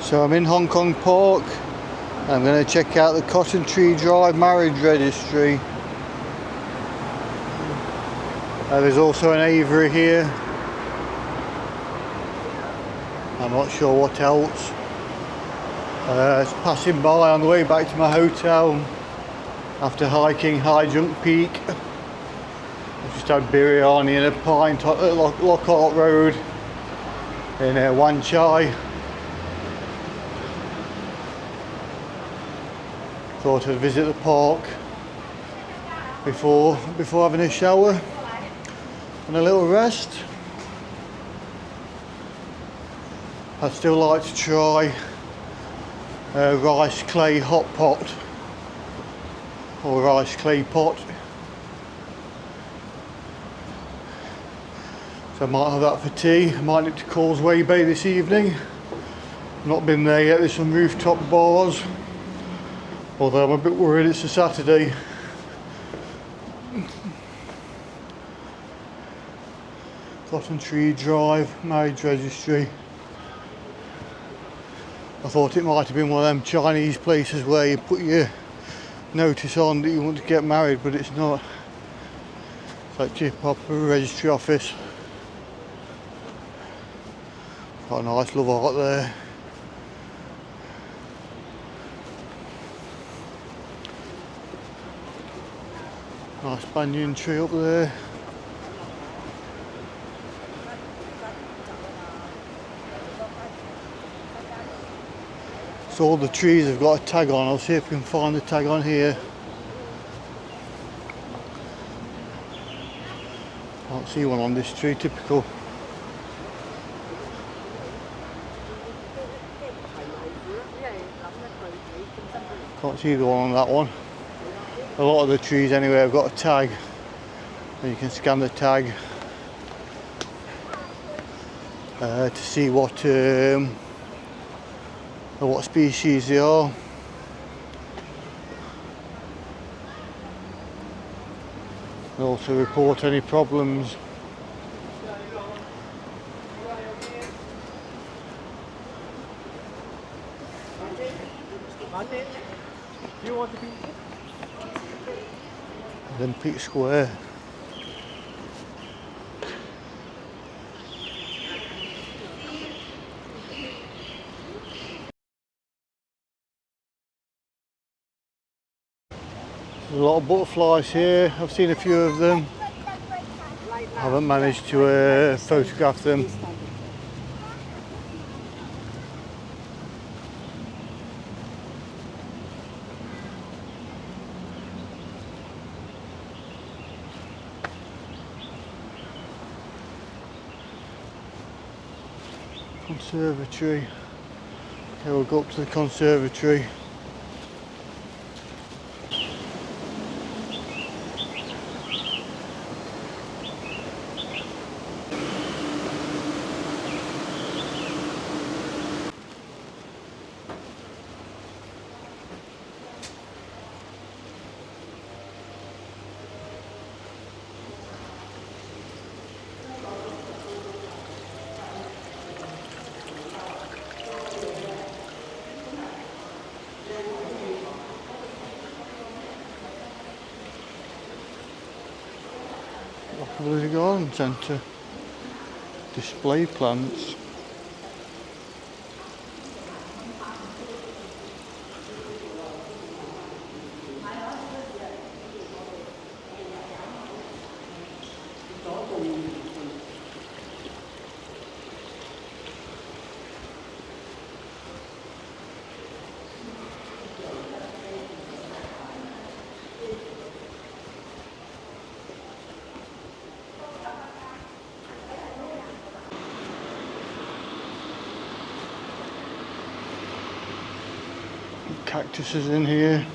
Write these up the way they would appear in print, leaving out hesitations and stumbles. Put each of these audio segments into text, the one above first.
So I'm in Hong Kong Park. I'm going to check out the Cotton Tree Drive marriage registry. There's also an Aviary here. I'm not sure what else. It's passing by on the way back to my hotel after hiking High Junk Peak. I just had biryani and a pint at Lockhart Road in Wan Chai. Thought I'd visit the park before having a shower and a little rest. I'd still like to try rice clay hot pot or rice clay pot. So I might have that for tea. I might nip to Causeway Bay this evening. Not been there yet. There's some rooftop bars. Although I'm a bit worried it's a Saturday. Cotton Tree Drive marriage registry. I thought it might have been one of them Chinese places where you put your notice on that you want to get married, but it's not. It's actually a proper registry office. Got a nice love art there. Nice banyan tree up there. So all the trees have got a tag on. I'll see if we can find the tag on here. Can't see one on this tree, typical. Can't see the one on that one. A lot of the trees anyway have got a tag, and you can scan the tag to see what species they are. And also report any problems. You want to be Olympic Square. There's a lot of butterflies here. I've seen a few of them. I haven't managed to photograph them. Conservatory. Okay, we'll go up to the conservatory. There's a garden centre. Display plants. Cactuses in here.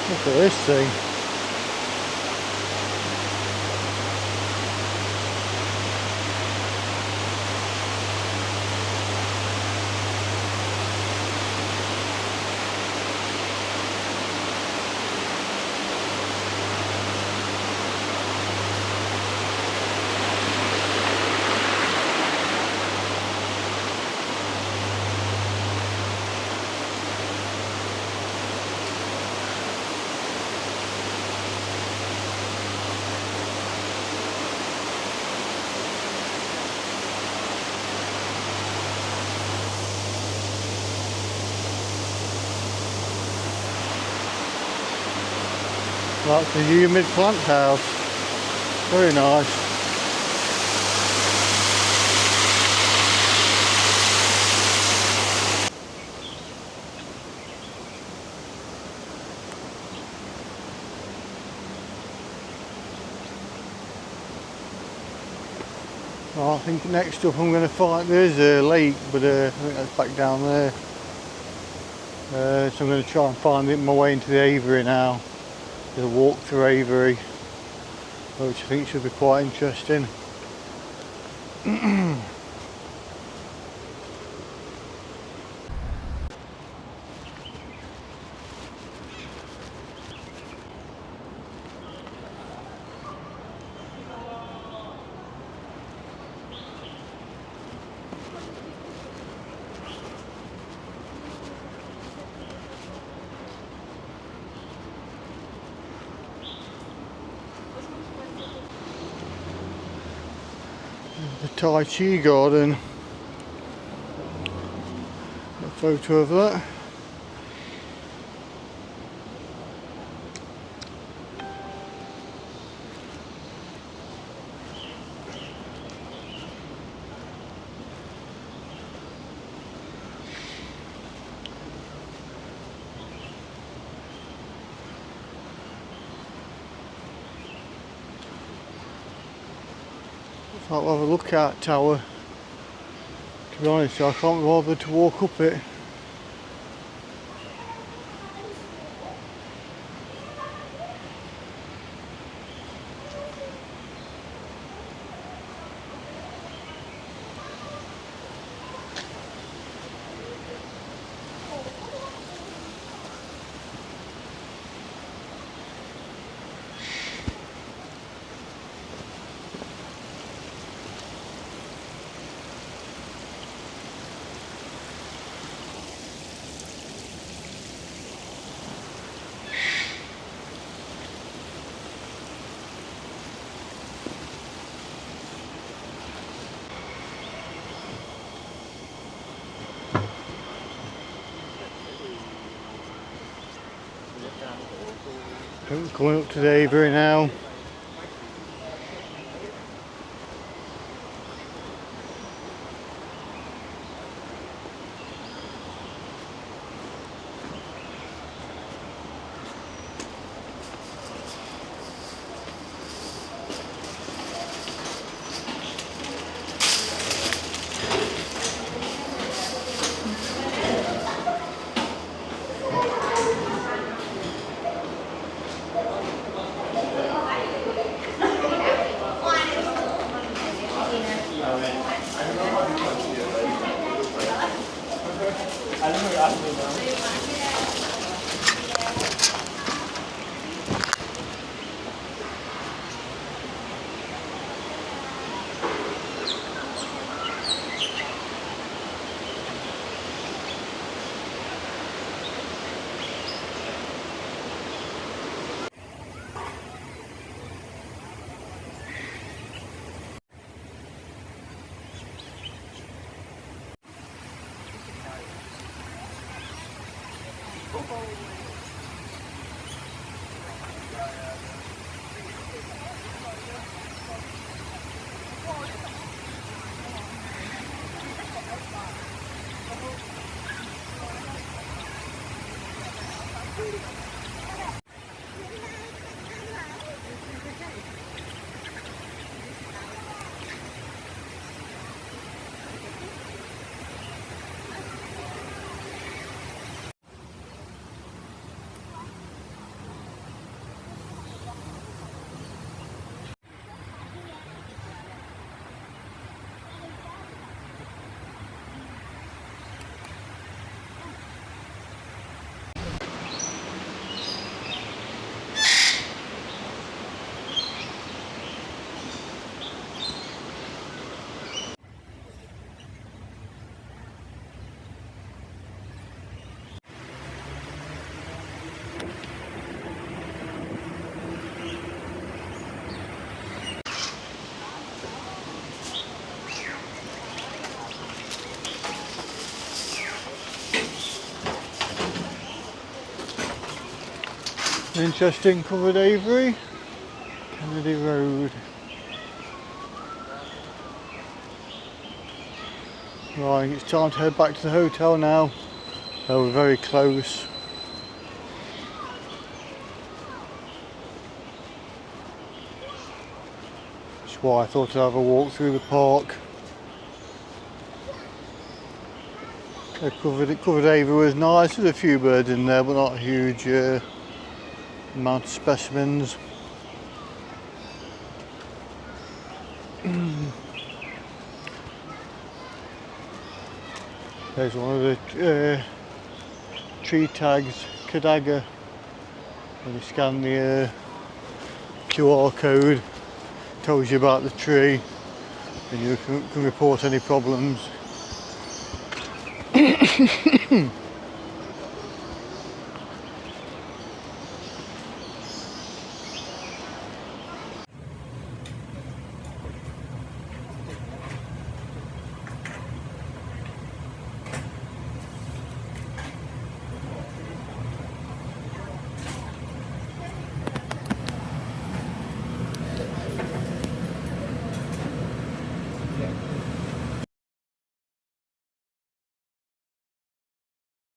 Look at this thing. That's the Humid plant house. Very nice. Well, I think next up I'm going to find, there's a lake, but I think that's back down there. So I'm going to try and find my way into the Aviary now. There's a walk through Aviary, which I think should be quite interesting. The Tai Chi garden. A photo of that. I'll have a look at tower. To be honest, I can't be bothered to walk up it. Going up to the Aviary now. Interesting covered aviary, Kennedy Road. Right, it's time to head back to the hotel now. We're very close. That's why I thought I'd have a walk through the park. The covered aviary was nice. There's a few birds in there, but not a huge amount of specimens. There's one of the tree tags, Cadaga. When you scan the QR code, tells you about the tree, and you can report any problems.